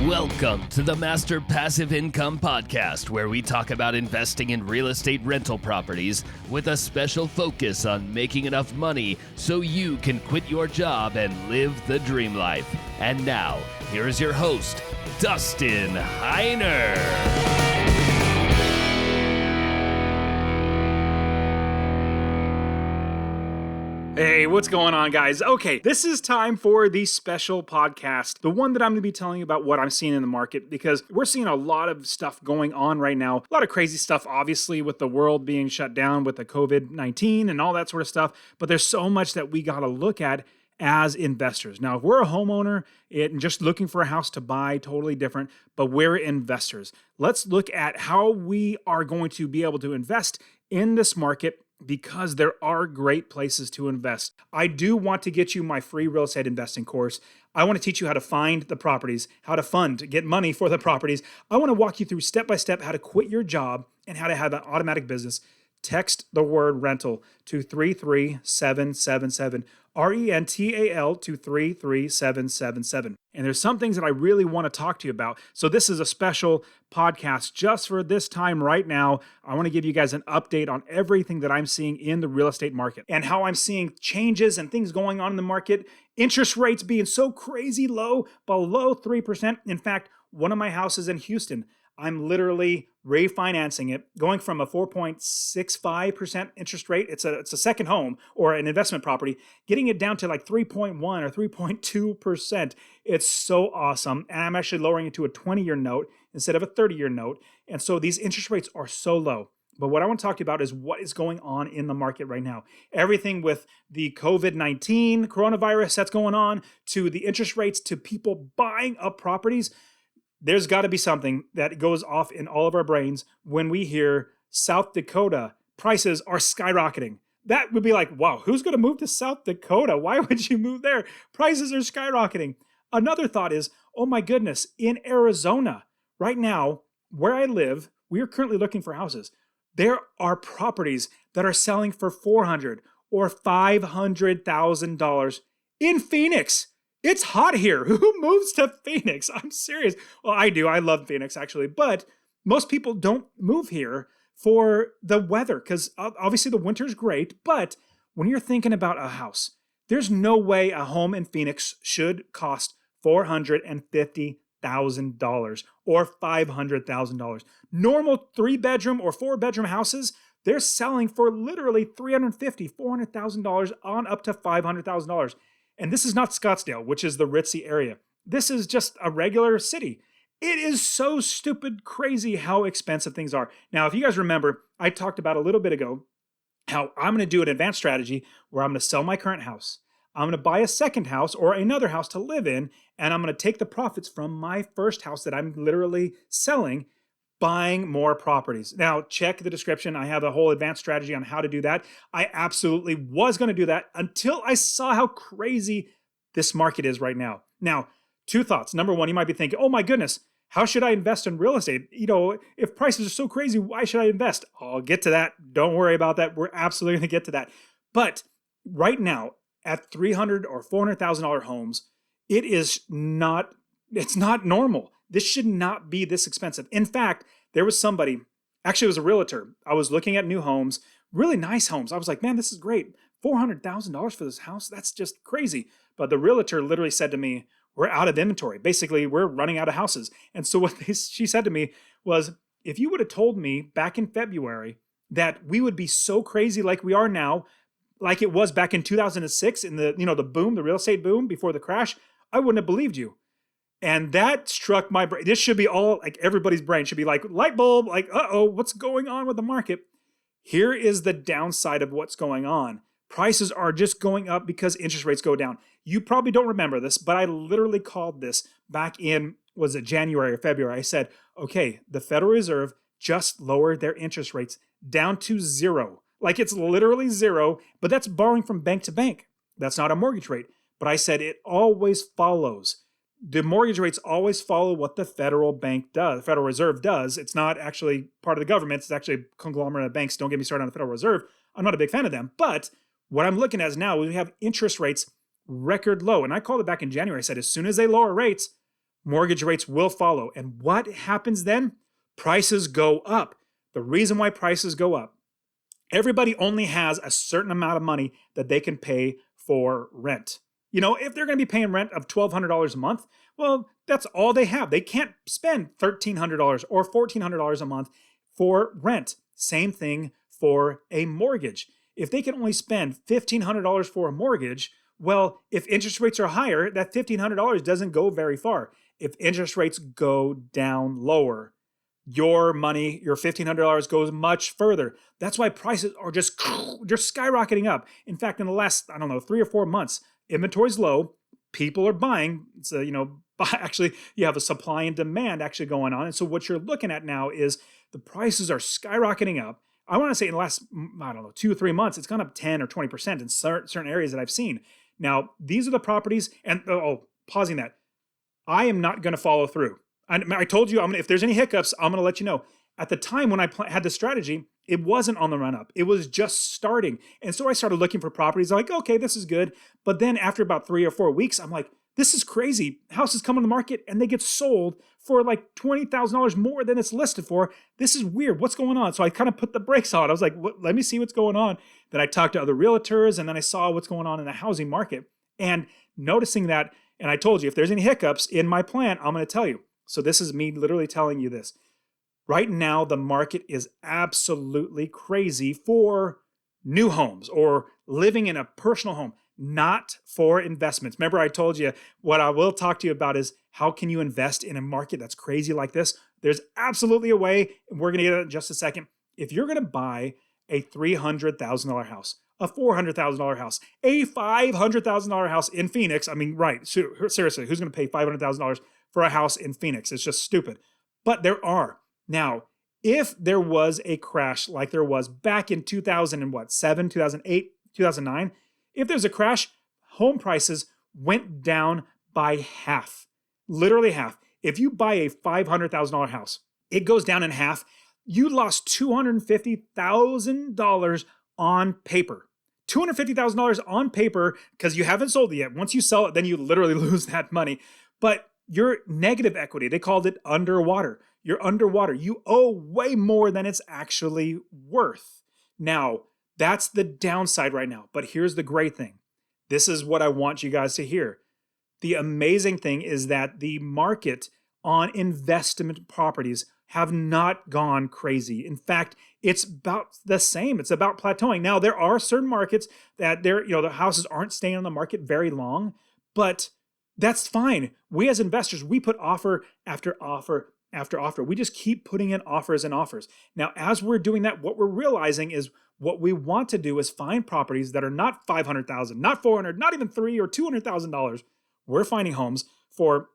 Welcome to the Master Passive Income Podcast, where we talk about investing in real estate rental properties with a special focus on making enough money so you can quit your job and live the dream life. And now, here is your host, Dustin Heiner. Hey, what's going on, guys? Okay, this is time for the special podcast, the one that I'm going to be telling you about what I'm seeing in the market, because we're seeing a lot of stuff going on right now. A lot of crazy stuff, obviously, with the world being shut down with the Covid-19 and all that sort of stuff, but there's so much that we got to look at as investors. Now, if we're a homeowner and just looking for a house to buy, totally different, but we're investors. Let's look at how we are going to be able to invest in this market, because there are great places to invest. I do want to get you my free real estate investing course. I want to teach you how to find the properties, how to fund, get money for the properties. I want to walk you through step by step how to quit your job and how to have an automatic business. Text the word rental to 33777, RENTAL to 33777. And there's some things that I really want to talk to you about. So this is a special podcast just for this time right now. I want to give you guys an update on everything that I'm seeing in the real estate market and how I'm seeing changes and things going on in the market. Interest rates being so crazy low, below 3%. In fact, one of my houses in Houston, I'm literally refinancing it, going from a 4.65% interest rate. It's a second home or an investment property, getting it down to like 3.1 or 3.2%. It's so awesome. And I'm actually lowering it to a 20-year note instead of a 30-year note. And so these interest rates are so low. But what I want to talk to you about is what is going on in the market right now. Everything with the COVID-19 coronavirus that's going on, to the interest rates, to people buying up properties. There's got to be something that goes off in all of our brains when we hear South Dakota prices are skyrocketing. That would be like, wow, who's going to move to South Dakota? Why would you move there? Prices are skyrocketing. Another thought is, oh my goodness, in Arizona, right now, where I live, we are currently looking for houses. There are properties that are selling for $400,000 or $500,000 in Phoenix. It's hot here. Who moves to Phoenix? I'm serious. Well, I do. I love Phoenix, actually. But most people don't move here for the weather, because obviously the winter's great. But when you're thinking about a house, there's no way a home in Phoenix should cost $450,000 or $500,000. Normal 3-bedroom or 4-bedroom houses, they're selling for literally $350,000, $400,000 on up to $500,000. And this is not Scottsdale, which is the ritzy area. This is just a regular city. It is so stupid crazy how expensive things are. Now, if you guys remember, I talked about a little bit ago how I'm going to do an advanced strategy where I'm going to sell my current house. I'm going to buy a second house or another house to live in, and I'm going to take the profits from my first house that I'm literally selling, buying more properties. Now, check the description. I have a whole advanced strategy on how to do that. I absolutely was going to do that until I saw how crazy this market is right now. Now, two thoughts. Number one, you might be thinking, oh my goodness, how should I invest in real estate? You know, if prices are so crazy, why should I invest? I'll get to that. Don't worry about that. We're absolutely going to get to that. But right now, at $300,000 or $400,000 homes, it's not normal. This should not be this expensive. In fact, there was somebody, actually it was a realtor. I was looking at new homes, really nice homes. I was like, man, this is great. $400,000 for this house? That's just crazy. But the realtor literally said to me, we're out of inventory. Basically, we're running out of houses. And so she said to me was, if you would have told me back in February that we would be so crazy like we are now, like it was back in 2006 in the boom, the real estate boom before the crash, I wouldn't have believed you. And that struck my brain. This should be all, like everybody's brain should be like, light bulb, like, uh-oh, what's going on with the market? Here is the downside of what's going on. Prices are just going up because interest rates go down. You probably don't remember this, but I literally called this back in, was it January or February? I said, okay, the Federal Reserve just lowered their interest rates down to zero. Like it's literally zero, but that's borrowing from bank to bank. That's not a mortgage rate. But I said it always follows. The mortgage rates always follow what the Federal Reserve does. It's not actually part of the government. It's actually a conglomerate of banks. Don't get me started on the Federal Reserve. I'm not a big fan of them. But what I'm looking at is now we have interest rates record low. And I called it back in January. I said, as soon as they lower rates, mortgage rates will follow. And what happens then? Prices go up. The reason why prices go up, everybody only has a certain amount of money that they can pay for rent. If they're going to be paying rent of $1,200 a month, well, that's all they have. They can't spend $1,300 or $1,400 a month for rent. Same thing for a mortgage. If they can only spend $1,500 for a mortgage, well, if interest rates are higher, that $1,500 doesn't go very far. If interest rates go down lower, your money, your $1,500 goes much further. That's why prices are just skyrocketing up. In fact, in the last, 3 or 4 months, inventory's low, people are buying. So, actually, you have a supply and demand actually going on. And so what you're looking at now is the prices are skyrocketing up. I want to say in the last, 2 or 3 months, it's gone up 10 or 20% in certain areas that I've seen. Now, these are the properties, and pausing that, I am not going to follow through. I told you, if there's any hiccups, I'm going to let you know. At the time when I had the strategy, it wasn't on the run up. It was just starting. And so I started looking for properties. I'm like, okay, this is good. But then after about 3 or 4 weeks, I'm like, this is crazy. Houses come on the market and they get sold for like $20,000 more than it's listed for. This is weird. What's going on? So I kind of put the brakes on. I was like, let me see what's going on. Then I talked to other realtors, and then I saw what's going on in the housing market. And noticing that, and I told you, if there's any hiccups in my plan, I'm going to tell you. So this is me literally telling you this. Right now, the market is absolutely crazy for new homes or living in a personal home, not for investments. Remember, I told you what I will talk to you about is how can you invest in a market that's crazy like this? There's absolutely a way, and we're going to get it in just a second. If you're going to buy a $300,000 house, a $400,000 house, a $500,000 house in Phoenix, right, seriously, who's going to pay $500,000 for a house in Phoenix? It's just stupid. But there are. Now, if there was a crash like there was back in 2007, 2008, 2009, if there's a crash, home prices went down by half, literally half. If you buy a $500,000 house, it goes down in half. You lost $250,000 on paper. $250,000 on paper because you haven't sold it yet. Once you sell it, then you literally lose that money. But your negative equity, they called it underwater. You're underwater. You owe way more than it's actually worth. Now, that's the downside right now. But here's the great thing. This is what I want you guys to hear. The amazing thing is that the market on investment properties have not gone crazy. In fact, it's about the same. It's about plateauing. Now, there are certain markets that the houses aren't staying on the market very long, but that's fine. We as investors, we put offer after offer after offer. We just keep putting in offers and offers. Now, as we're doing that, what we're realizing is what we want to do is find properties that are not $500,000, not $400,000, not even $300,000 or $200,000. We're finding homes for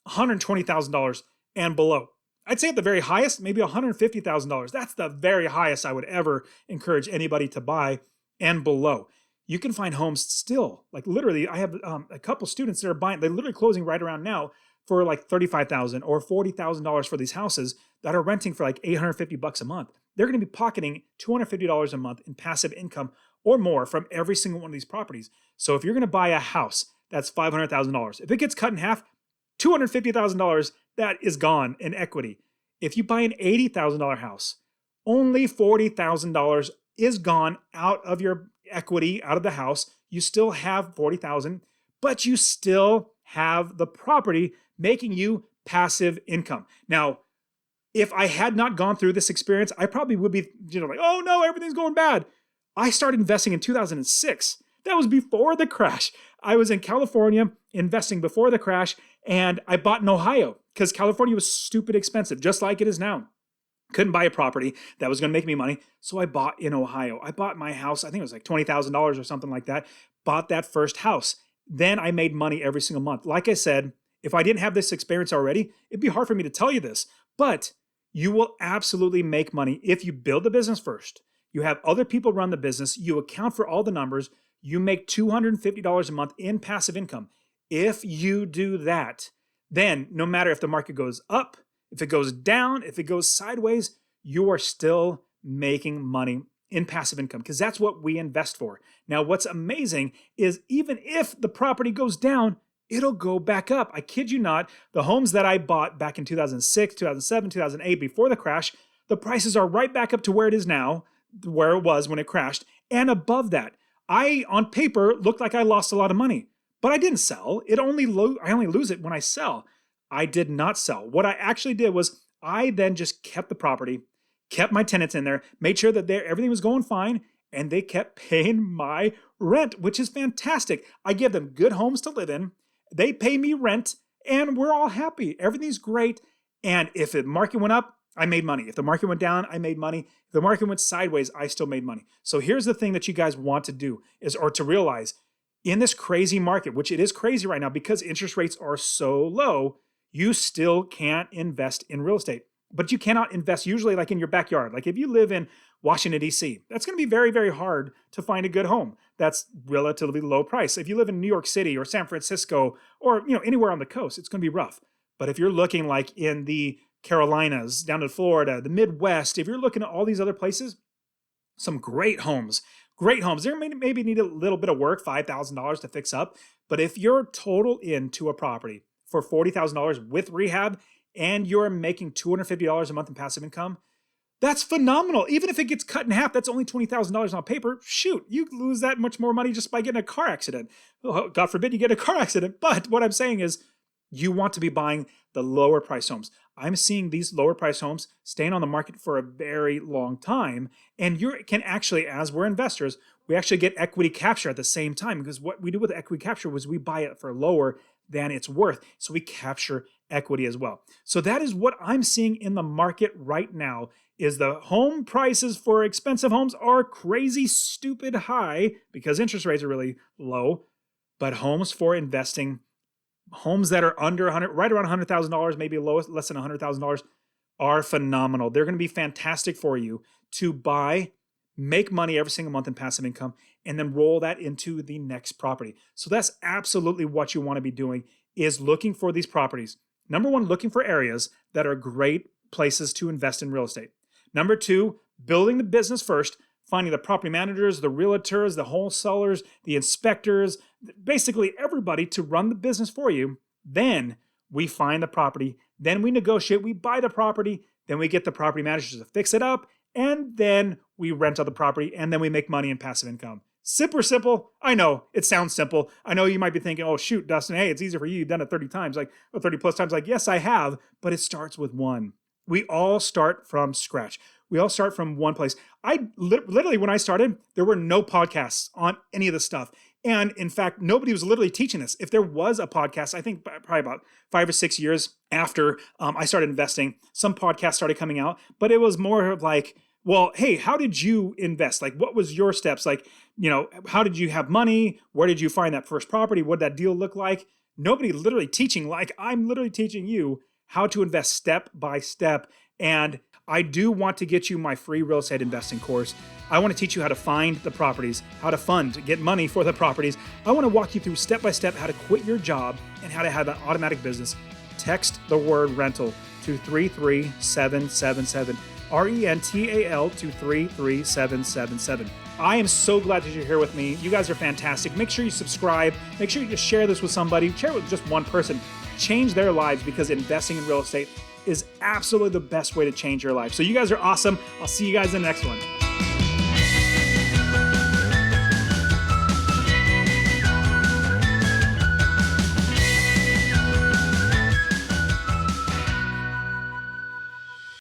$120,000 and below. I'd say at the very highest, maybe $150,000. That's the very highest I would ever encourage anybody to buy and below. You can find homes still, like literally, I have a couple students that are buying, they're literally closing right around now for like $35,000 or $40,000 for these houses that are renting for like $850 a month. They're going to be pocketing $250 a month in passive income or more from every single one of these properties. So if you're going to buy a house that's $500,000, if it gets cut in half, $250,000, that is gone in equity. If you buy an $80,000 house, only $40,000 is gone out of your equity, out of the house. You still have $40,000, but you still have the property making you passive income. Now, if I had not gone through this experience, I probably would be, like, oh no, everything's going bad. I started investing in 2006. That was before the crash. I was in California investing before the crash, and I bought in Ohio because California was stupid expensive, just like it is now. Couldn't buy a property that was going to make me money, so I bought in Ohio. I bought my house, I think it was like $20,000 or something like that, bought that first house. Then I made money every single month. Like I said, if I didn't have this experience already, it'd be hard for me to tell you this, but you will absolutely make money if you build the business first. You have other people run the business, you account for all the numbers, you make $250 a month in passive income. If you do that, then no matter if the market goes up, if it goes down, if it goes sideways, you are still making money in passive income because that's what we invest for. Now, what's amazing is even if the property goes down, it'll go back up. I kid you not. The homes that I bought back in 2006, 2007, 2008, before the crash, the prices are right back up to where it is now, where it was when it crashed, and above that. I, on paper, looked like I lost a lot of money, but I didn't sell. I only lose it when I sell. I did not sell. What I actually did was I then just kept the property, kept my tenants in there, made sure that everything was going fine, and they kept paying my rent, which is fantastic. I give them good homes to live in. They pay me rent, and we're all happy. Everything's great. And if the market went up, I made money. If the market went down, I made money. If the market went sideways, I still made money. So here's the thing that you guys want to do or to realize in this crazy market, which it is crazy right now because interest rates are so low, you still can't invest in real estate. But you cannot invest usually like in your backyard. Like if you live in Washington, D.C., that's going to be very, very hard to find a good home that's relatively low price. If you live in New York City or San Francisco or anywhere on the coast, it's going to be rough. But if you're looking like in the Carolinas, down to Florida, the Midwest, if you're looking at all these other places, some great homes. Great homes. They maybe need a little bit of work, $5,000 to fix up. But if you're total into a property for $40,000 with rehab and you're making $250 a month in passive income, that's phenomenal. Even if it gets cut in half, that's only $20,000 on paper. Shoot, you lose that much more money just by getting a car accident. God forbid you get a car accident. But what I'm saying is you want to be buying the lower price homes. I'm seeing these lower price homes staying on the market for a very long time. And you can actually, as we're investors, we actually get equity capture at the same time, because what we do with equity capture was we buy it for lower than it's worth. So we capture equity as well. So that is what I'm seeing in the market right now is the home prices for expensive homes are crazy, stupid high because interest rates are really low. But homes for investing, homes that are under 100, right around $100,000, maybe less than $100,000, are phenomenal. They're going to be fantastic for you to buy, make money every single month in passive income, and then roll that into the next property. So that's absolutely what you want to be doing, is looking for these properties. Number one, looking for areas that are great places to invest in real estate. Number two, building the business first, finding the property managers, the realtors, the wholesalers, the inspectors, basically everybody to run the business for you. Then we find the property, then we negotiate, we buy the property, then we get the property managers to fix it up, and then we rent out the property, and then we make money in passive income. Super simple. I know it sounds simple. I know you might be thinking, oh shoot, Dustin, hey, it's easier for you. You've done it 30 times, like 30 plus times. Like, yes, I have, but it starts with one. We all start from scratch. We all start from one place. I literally, when I started, there were no podcasts on any of this stuff. And in fact, nobody was literally teaching this. If there was a podcast, I think probably about 5 or 6 years after I started investing, some podcasts started coming out, but it was more of like, well, hey, how did you invest? Like, what was your steps? Like, how did you have money? Where did you find that first property? What did that deal look like? Nobody literally teaching, like I'm literally teaching you how to invest step by step. And I do want to get you my free real estate investing course. I want to teach you how to find the properties, how to fund, get money for the properties. I want to walk you through step by step how to quit your job and how to have an automatic business. Text the word rental to 33777. RENTAL to 33777. I am so glad that you're here with me. You guys are fantastic. Make sure you subscribe. Make sure you just share this with somebody. Share it with just one person. Change their lives, because investing in real estate is absolutely the best way to change your life. So you guys are awesome. I'll see you guys in the next one.